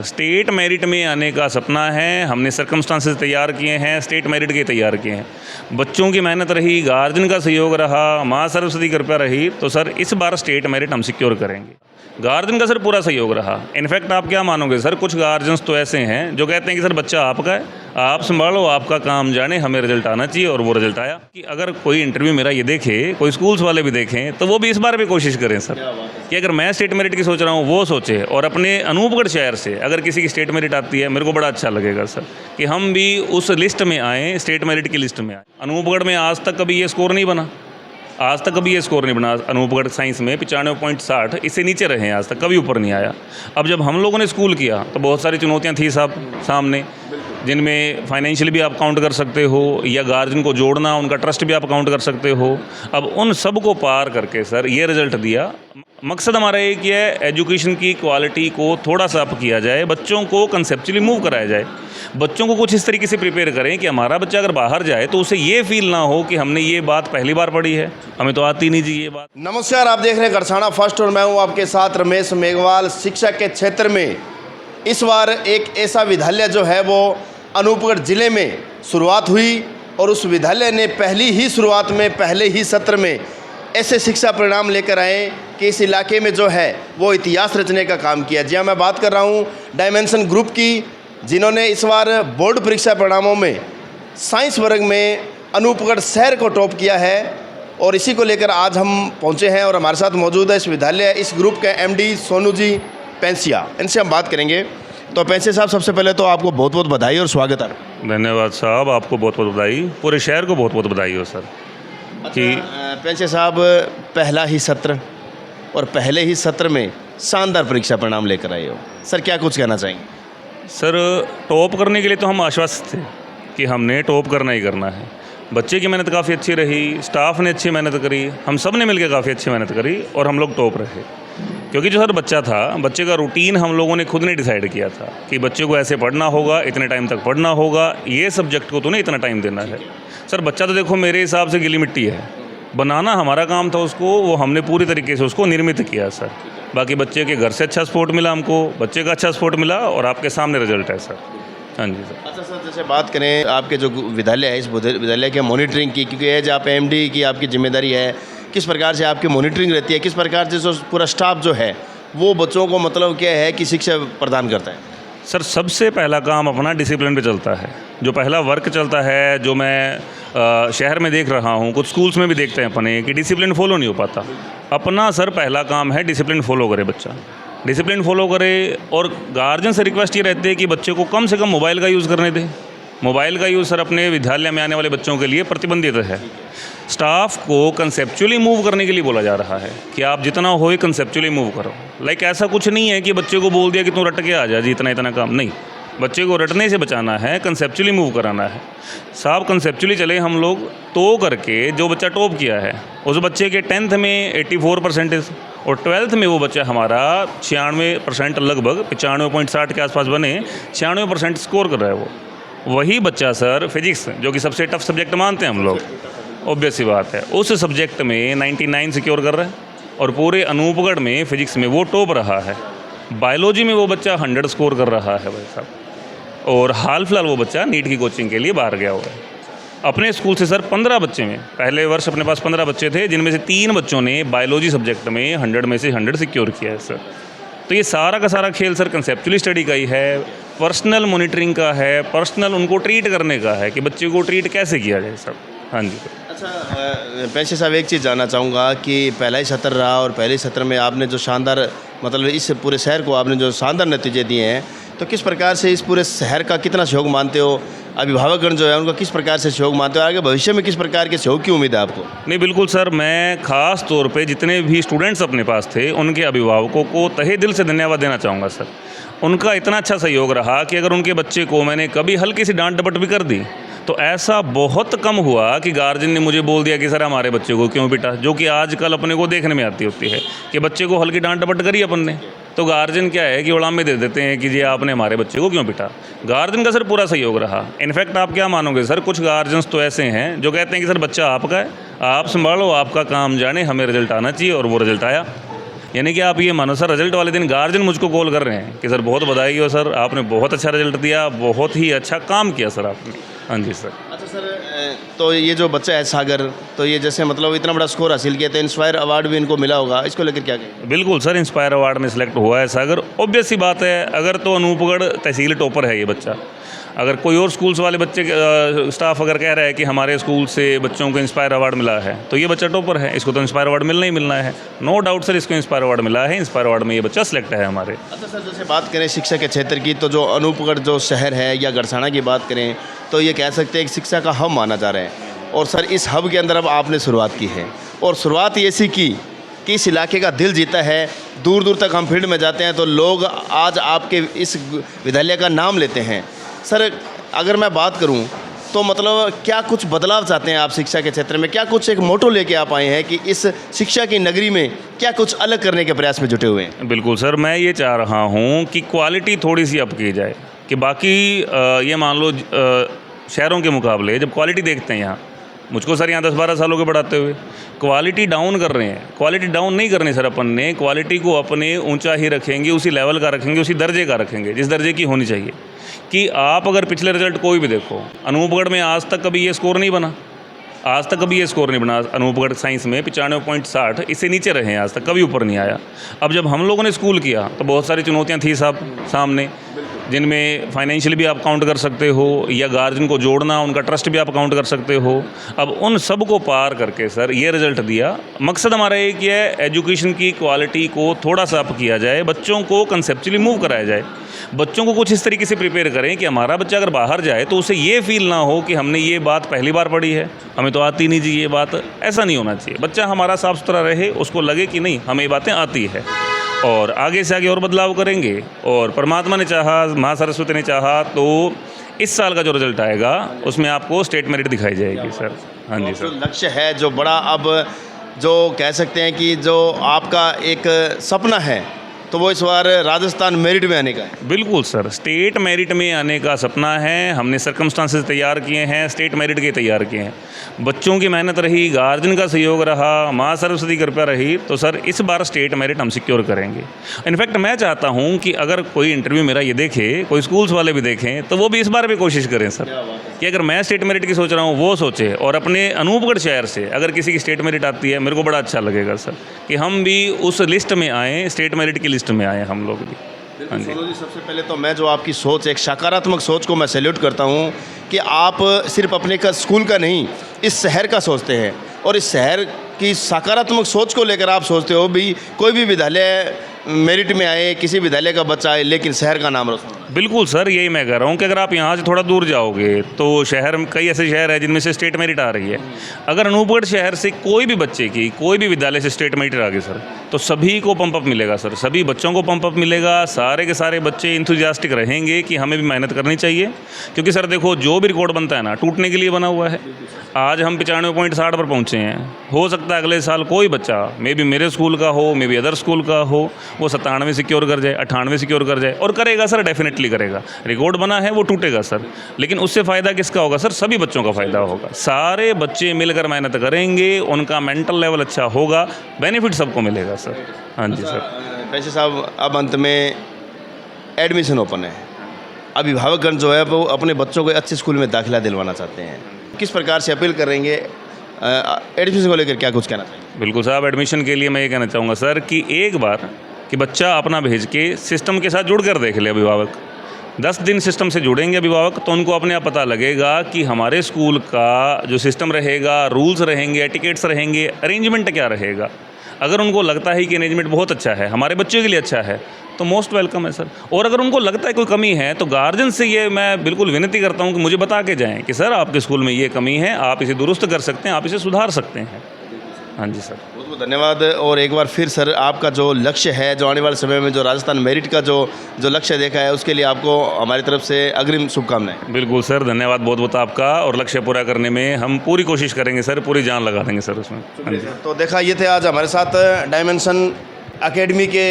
State merit में आने का सपना है, हमने सर्कमस्टांसेस तैयार किए हैं, स्टेट मेरिट के तैयार किए हैं। बच्चों की मेहनत रही, गार्जियन का सहयोग रहा, माँ सरस्वती कृपा रही, तो सर इस बार स्टेट मेरिट हम सिक्योर करेंगे। गार्जियन का सर पूरा सहयोग रहा। इनफैक्ट आप क्या मानोगे सर, कुछ गार्जियंस तो ऐसे हैं जो कहते हैं कि सर बच्चा आपका है, आप संभालो, आपका काम जाने, हमें रिजल्ट आना चाहिए, और वो रिजल्ट आया। कि अगर कोई इंटरव्यू मेरा ये देखे, कोई स्कूल्स वाले भी देखें, तो वो भी इस बार भी कोशिश करें सर कि अगर मैं स्टेट मेरिट की सोच रहा हूँ वो सोचे, और अपने अनूपगढ़ शहर से अगर किसी की स्टेट मेरिट आती है, मेरे को बड़ा अच्छा लगेगा सर कि हम भी उस लिस्ट में आएँ, स्टेट मेरिट की लिस्ट में आए। अनूपगढ़ में आज तक कभी ये स्कोर नहीं बना, आज तक कभी ये स्कोर नहीं बना। अनूपगढ़ साइंस में 95.60, इससे नीचे रहे हैं, आज तक कभी ऊपर नहीं आया। अब जब हम लोगों ने स्कूल किया तो बहुत सारी चुनौतियां थी साहब सामने, जिनमें फाइनेंशियली भी आप काउंट कर सकते हो, या गार्जियन को जोड़ना, उनका ट्रस्ट भी आप काउंट कर सकते हो। अब उन सब को पार करके सर ये रिज़ल्ट दिया। मकसद हमारा एक ही है, एजुकेशन की क्वालिटी को थोड़ा सा अप किया जाए, बच्चों को कंसेप्चुअली मूव कराया जाए, बच्चों को कुछ इस तरीके से प्रिपेयर करें कि हमारा बच्चा अगर बाहर जाए तो उसे ये फील ना हो कि हमने ये बात पहली बार पढ़ी है, हमें तो आती नहीं जी ये बात। नमस्कार, आप देख रहे हैं गरसाना फर्स्ट और मैं हूं आपके साथ रमेश मेघवाल। शिक्षा के क्षेत्र में इस बार एक ऐसा विद्यालय जो है वो अनूपगढ़ ज़िले में शुरुआत हुई, और उस विद्यालय ने पहली ही शुरुआत में, पहले ही सत्र में ऐसे शिक्षा परिणाम लेकर आए कि इस इलाके में जो है वो इतिहास रचने का काम किया। जी हाँ, मैं बात कर रहा हूँ डायमेंशन ग्रुप की, जिन्होंने इस बार बोर्ड परीक्षा परिणामों में साइंस वर्ग में अनूपगढ़ शहर को टॉप किया है। और इसी को लेकर आज हम पहुँचे हैं, और हमारे साथ मौजूद है इस विद्यालय, इस ग्रुप के MD सोनू जी पेंसिया। इनसे हम बात करेंगे। तो पेंसिया साहब, सबसे पहले तो आपको बहुत बहुत बधाई और स्वागत है। धन्यवाद साहब, आपको बहुत बहुत बधाई, पूरे शहर को बहुत बहुत बधाई हो सर। कि पेंसिया साहब, पहला ही सत्र और पहले ही सत्र में शानदार परीक्षा परिणाम लेकर आए हो, सर क्या कुछ कहना चाहेंगे? सर टॉप करने के लिए तो हम आश्वस्त थे कि हमने टॉप करना ही करना है। बच्चे की मेहनत काफ़ी अच्छी रही, स्टाफ ने अच्छी मेहनत करी, हम सब ने मिलकर काफ़ी अच्छी मेहनत करी, और हम लोग टॉप रहे। क्योंकि जो सर बच्चा था, बच्चे का रूटीन हम लोगों ने खुद ने डिसाइड किया था कि बच्चे को ऐसे पढ़ना होगा, इतने टाइम तक पढ़ना होगा, ये सब्जेक्ट को तो नहीं इतना टाइम देना है। सर बच्चा तो देखो मेरे हिसाब से गिली मिट्टी है, बनाना हमारा काम था उसको, वो हमने पूरी तरीके से उसको निर्मित किया सर। बाकी बच्चे के घर से अच्छा सपोर्ट मिला हमको, बच्चे का अच्छा सपोर्ट मिला, और आपके सामने रिजल्ट है सर। हाँ जी सर। अच्छा सर, जैसे बात करें आपके जो विद्यालय है, इस विद्यालय के मॉनिटरिंग की, क्योंकि एज आप MD की आपकी जिम्मेदारी है, किस प्रकार से आपकी मॉनिटरिंग रहती है, किस प्रकार से जो पूरा स्टाफ जो है वो बच्चों को मतलब क्या है कि शिक्षा प्रदान करता है? सर सबसे पहला काम अपना डिसिप्लिन पे चलता है। जो पहला वर्क चलता है, जो मैं शहर में देख रहा हूँ, कुछ स्कूल्स में भी देखते हैं अपने, कि डिसिप्लिन फॉलो नहीं हो पाता। अपना सर पहला काम है डिसिप्लिन फॉलो करे बच्चा, डिसिप्लिन फॉलो करे। और गार्जियन से रिक्वेस्ट ये रहती है कि बच्चे को कम से कम मोबाइल का यूज़ करने दें। मोबाइल का यूज़ सर अपने विद्यालय में आने वाले बच्चों के लिए प्रतिबंधित है। स्टाफ को कंसेप्चुअली मूव करने के लिए बोला जा रहा है कि आप जितना हो कंसेप्चुअली मूव करो। लाइक ऐसा कुछ नहीं है कि बच्चे को बोल दिया कि तू रट के आ जा जी, इतना इतना काम नहीं। बच्चे को रटने से बचाना है, कंसेप्चुअली मूव कराना है साहब। कंसेप्चुअली चले हम लोग तो करके, जो बच्चा टॉप किया है उस बच्चे के 10th में 84% और 12th में वो बच्चा हमारा 96% लगभग 95.60 के आसपास बने, 96% स्कोर कर रहा है वो। वही बच्चा सर फिजिक्स, जो कि सबसे टफ सब्जेक्ट मानते हैं हम लोग, ऑब्वियस सी बात है, उस सब्जेक्ट में 99 सिक्योर कर रहा है, और पूरे अनूपगढ़ में फिजिक्स में वो टॉप रहा है। बायोलॉजी में वो बच्चा 100 स्कोर कर रहा है भाई साहब, और हाल फिलहाल वो बच्चा नीट की कोचिंग के लिए बाहर गया हुआ है। अपने स्कूल से सर 15 बच्चे में, पहले वर्ष अपने पास 15 बच्चे थे, जिनमें से 3 बच्चों ने बायोलॉजी सब्जेक्ट में 100 में से 100 सिक्योर किया है सर। तो ये सारा का सारा खेल सर कंसेप्चुअली स्टडी का ही है, पर्सनल मॉनिटरिंग का है, पर्सनल उनको ट्रीट करने का है कि बच्चे को ट्रीट कैसे किया जाए सर। हाँ जी सर। अच्छा पेंसिया साहब, एक चीज़ जानना चाहूँगा कि पहला ही सत्र रहा, और पहले सत्र में आपने जो शानदार, मतलब इस पूरे शहर को आपने जो शानदार नतीजे दिए हैं, तो किस प्रकार से इस पूरे शहर का कितना सहयोग मानते हो? अभिभावकगण जो है उनका किस प्रकार से सहयोग मानते हो? आगे भविष्य में किस प्रकार के सहयोग की उम्मीद है आपको? नहीं बिल्कुल सर, मैं ख़ास तौर पे जितने भी स्टूडेंट्स अपने पास थे, उनके अभिभावकों को तहे दिल से धन्यवाद देना चाहूँगा सर। उनका इतना अच्छा सहयोग रहा कि अगर उनके बच्चे को मैंने कभी हल्की सी डांट डपट भी कर दी, तो ऐसा बहुत कम हुआ कि गार्जियन ने मुझे बोल दिया कि सर हमारे बच्चे को क्यों पिटा, जो कि आजकल अपने को देखने में आती होती है कि बच्चे को हल्की डांट डपट करी अपन ने, तो गार्जियन क्या है कि उड़ाम में दे देते हैं कि जी आपने हमारे बच्चे को क्यों पिटा। गार्जियन का सर पूरा सहयोग रहा। इनफैक्ट आप क्या मानोगे सर, कुछ गार्जियंस तो ऐसे हैं जो कहते हैं कि सर बच्चा आपका है, आप संभालो, आपका काम जाने, हमें रिजल्ट आना चाहिए, और वो रिजल्ट आया। यानी कि आप ये मानो सर, रिजल्ट वाले दिन गार्जियन मुझको कॉल कर रहे हैं कि सर बहुत बधाई हो सर, आपने बहुत अच्छा रिजल्ट दिया, बहुत ही अच्छा काम किया सर आपने। हाँ जी सर। अच्छा सर, तो ये जो बच्चा है सागर, तो ये जैसे मतलब इतना बड़ा स्कोर हासिल किया, तो इंस्पायर अवार्ड भी इनको मिला होगा, इसको लेकर क्या कहेंगे? बिल्कुल सर, इंस्पायर अवार्ड में सिलेक्ट हुआ है सागर। ऑब्वियस सी बात है, अगर तो अनूपगढ़ तहसील टॉपर है ये बच्चा, अगर कोई और स्कूल्स वाले बच्चे स्टाफ अगर कह रहा है कि हमारे स्कूल से बच्चों को इंस्पायर अवार्ड मिला है, तो ये बच्चा टॉपर है, इसको तो इंस्पायर अवार्ड मिलना ही मिलना है। नो डाउट सर, इसको इंस्पायर अवार्ड मिला है, इंस्पायर अवार्ड में ये बच्चा सिलेक्ट है हमारे। अच्छा सर, जैसे बात करें शिक्षा के क्षेत्र की, तो जो अनूपगढ़ जो शहर है या गड़साना की बात करें, तो ये कह सकते हैं कि शिक्षा का हब माना जा रहा है। और सर इस हब के अंदर अब आपने शुरुआत की है, और शुरुआत ये ऐसी की कि इस इलाके का दिल जीता है। दूर दूर तक हम फील्ड में जाते हैं तो लोग आज आपके इस विद्यालय का नाम लेते हैं। सर अगर मैं बात करूं तो मतलब क्या कुछ बदलाव चाहते हैं आप शिक्षा के क्षेत्र में? क्या कुछ एक मोटो लेके आप आए हैं कि इस शिक्षा की नगरी में क्या कुछ अलग करने के प्रयास में जुटे हुए हैं? बिल्कुल सर, मैं ये चाह रहा हूँ कि क्वालिटी थोड़ी सी अप की जाए, कि बाकी ये मान लो शहरों के मुकाबले जब क्वालिटी देखते हैं यहाँ, मुझको सर यहाँ 10-12 सालों के पढ़ाते हुए क्वालिटी डाउन कर रहे हैं। क्वालिटी डाउन नहीं करनी सर, अपन ने क्वालिटी को अपने ऊंचा ही रखेंगे, उसी लेवल का रखेंगे, उसी दर्जे का रखेंगे जिस दर्जे की होनी चाहिए। कि आप अगर पिछले रिजल्ट कोई भी देखो, अनूपगढ़ में आज तक कभी ये स्कोर नहीं बना, आज तक कभी ये स्कोर नहीं बना। अनूपगढ़ साइंस में 95.60, इससे नीचे रहे हैं, आज तक कभी ऊपर नहीं आया। अब जब हम लोगों ने स्कूल किया तो बहुत सारी चुनौतियाँ थी साहब सामने, जिनमें फाइनेंशियल भी आप काउंट कर सकते हो, या गार्जियन को जोड़ना, उनका ट्रस्ट भी आप काउंट कर सकते हो। अब उन सब को पार करके सर ये रिज़ल्ट दिया। मकसद हमारा एक ही है, एजुकेशन की क्वालिटी को थोड़ा सा अप किया जाए, बच्चों को कंसेप्चुअली मूव कराया जाए, बच्चों को कुछ इस तरीके से प्रिपेयर करें कि हमारा बच्चा अगर बाहर जाए तो उसे ये फील ना हो कि हमने ये बात पहली बार पढ़ी है, हमें तो आती नहीं जी ये बात। ऐसा नहीं होना चाहिए। बच्चा हमारा साफ़ सुथरा रहे, उसको लगे कि नहीं हमें ये बातें आती है, और आगे से आगे और बदलाव करेंगे। और परमात्मा ने चाहा, माँ सरस्वती ने चाहा, तो इस साल का जो रिजल्ट आएगा उसमें आपको स्टेट मेरिट दिखाई जाएगी सर। हाँ जी सर। लक्ष्य है जो बड़ा, अब जो कह सकते हैं कि जो आपका एक सपना है, तो वो इस बार राजस्थान मेरिट में आने का है। बिल्कुल सर, स्टेट मेरिट में आने का सपना है। हमने सर्कमस्टांसेस तैयार किए हैं, स्टेट मेरिट के तैयार किए हैं। बच्चों की मेहनत रही, गार्जियन का सहयोग रहा, माँ सरस्वती कृपा रही, तो सर इस बार स्टेट मेरिट हम सिक्योर करेंगे। इनफैक्ट मैं चाहता हूँ कि अगर कोई इंटरव्यू मेरा ये देखे, कोई स्कूल्स वाले भी देखें, तो वो भी इस बार भी कोशिश करें सर, कि अगर मैं स्टेट मेरिट की सोच रहा हूँ वो सोचे, और अपने अनूपगढ़ शहर से अगर किसी की स्टेट मेरिट आती है, मेरे को बड़ा अच्छा लगेगा सर, कि हम भी उस लिस्ट में आएँ, स्टेट मेरिट की लिस्ट में आए हम लोग भी। हाँ जी। सोनू जी, सबसे पहले तो मैं जो आपकी सोच, एक सकारात्मक सोच को मैं सैल्यूट करता हूँ कि आप सिर्फ अपने का स्कूल का नहीं, इस शहर का सोचते हैं, और इस शहर की सकारात्मक सोच को लेकर आप सोचते हो भी कोई भी विद्यालय मेरिट में आए, किसी विद्यालय का बच्चा आए, लेकिन शहर का नाम रोशन। बिल्कुल सर, यही मैं कह रहा हूँ कि अगर आप यहाँ से थोड़ा दूर जाओगे तो शहर में कई ऐसे शहर हैं जिनमें से स्टेट मेरिट आ रही है। अगर अनूपगढ़ शहर से कोई भी बच्चे की, कोई भी विद्यालय से स्टेट मेरिट आ गई सर, तो सभी को पंप अप मिलेगा सर, सभी बच्चों को पंप अप मिलेगा। सारे के सारे बच्चे इंथुजियास्टिक रहेंगे कि हमें भी मेहनत करनी चाहिए, क्योंकि सर देखो जो भी रिकॉर्ड बनता है ना, टूटने के लिए बना हुआ है। आज हम 95.60 पर पहुँचे हैं, हो सकता है अगले साल कोई बच्चा, मे बी मेरे स्कूल का हो, मे बी अदर स्कूल का हो, वो 97 सिक्योर कर जाए, 98 सिक्योर कर जाए, और करेगा सर, डेफिनेटली करेगा। रिकॉर्ड बना है वो टूटेगा सर, लेकिन उससे फ़ायदा किसका होगा सर? सभी बच्चों का फ़ायदा होगा। सारे बच्चे मिलकर मेहनत करेंगे, उनका मेंटल लेवल अच्छा होगा, बेनिफिट सबको मिलेगा सर। हाँ जी सर। वैसे साहब, अब अंत में एडमिशन ओपन है, अभिभावकगण जो है वो अपने बच्चों को अच्छे स्कूल में दाखिला दिलवाना चाहते हैं, किस प्रकार से अपील करेंगे? एडमिशन को लेकर क्या कुछ कहना चाहिए? बिल्कुल साहब, एडमिशन के लिए मैं ये कहना चाहूँगा सर कि एक बार कि बच्चा अपना भेज के सिस्टम के साथ जुड़ कर देख ले। अभिभावक 10 दिन सिस्टम से जुड़ेंगे अभिभावक, तो उनको अपने आप पता लगेगा कि हमारे स्कूल का जो सिस्टम रहेगा, रूल्स रहेंगे, एटिकेट्स रहेंगे, अरेंजमेंट क्या रहेगा। अगर उनको लगता है कि अरेंजमेंट बहुत अच्छा है, हमारे बच्चों के लिए अच्छा है, तो मोस्ट वेलकम है सर। और अगर उनको लगता है कोई कमी है, तो गार्जियन से ये मैं बिल्कुल विनती करता हूँ कि मुझे बता के जाएँ कि सर आपके स्कूल में ये कमी है, आप इसे दुरुस्त कर सकते हैं, आप इसे सुधार सकते हैं। हाँ जी सर, बहुत बहुत धन्यवाद। और एक बार फिर सर, आपका जो लक्ष्य है, जो आने वाले समय में जो राजस्थान मेरिट का जो लक्ष्य देखा है, उसके लिए आपको हमारी तरफ से अग्रिम शुभकामनाएं। बिल्कुल सर, धन्यवाद बहुत बहुत आपका, और लक्ष्य पूरा करने में हम पूरी कोशिश करेंगे सर, पूरी जान लगा देंगे सर उसमें। हाँ जी। तो देखा, ये थे आज हमारे साथ डायमेंशन एकेडमी के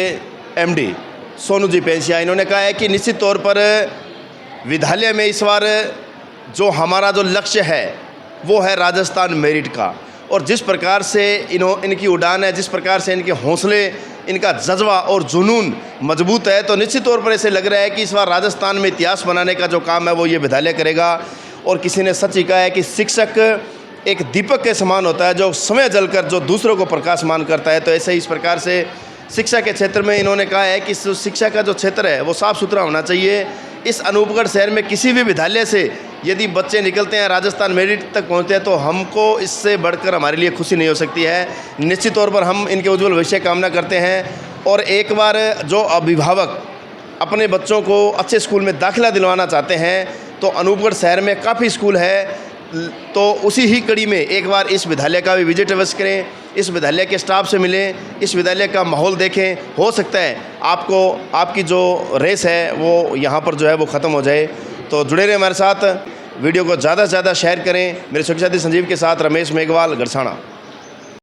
MD सोनू जी पेंसिया। इन्होंने कहा है कि निश्चित तौर पर विद्यालय में इस बार जो हमारा जो लक्ष्य है वो है राजस्थान मेरिट का, और जिस प्रकार से इनकी उड़ान है, जिस प्रकार से इनके हौसले इनका जज्बा और जुनून मजबूत है। तो निश्चित तौर पर ऐसे लग रहा है कि इस बार राजस्थान में इतिहास बनाने का जो काम है वो ये विद्यालय करेगा। और किसी ने सच ही कहा है कि शिक्षक एक दीपक के समान होता है जो समय जलकर जो दूसरों को प्रकाशमान करता है। तो ऐसे ही इस प्रकार से शिक्षा के क्षेत्र में इन्होंने कहा है कि शिक्षा का जो क्षेत्र है वो साफ़ सुथरा होना चाहिए। इस अनूपगढ़ शहर में किसी भी विद्यालय से यदि बच्चे निकलते हैं, राजस्थान मेरिट तक पहुंचते हैं, तो हमको इससे बढ़कर हमारे लिए खुशी नहीं हो सकती है। निश्चित तौर पर हम इनके उज्जवल भविष्य की कामना करते हैं। और एक बार जो अभिभावक अपने बच्चों को अच्छे स्कूल में दाखिला दिलवाना चाहते हैं तो अनूपगढ़ शहर में काफ़ी स्कूल है, तो उसी ही कड़ी में एक बार इस विद्यालय का भी विजिट अवश्य करें, इस विद्यालय के स्टाफ से मिलें, इस विद्यालय का माहौल देखें। हो सकता है आपको आपकी जो रेस है वो यहाँ पर जो है वो ख़त्म हो जाए। तो जुड़े रहे हमारे साथ, वीडियो को ज़्यादा से ज़्यादा शेयर करें। मेरे सुखी साथी संजीव के साथ रमेश मेघवाल, गरसाना।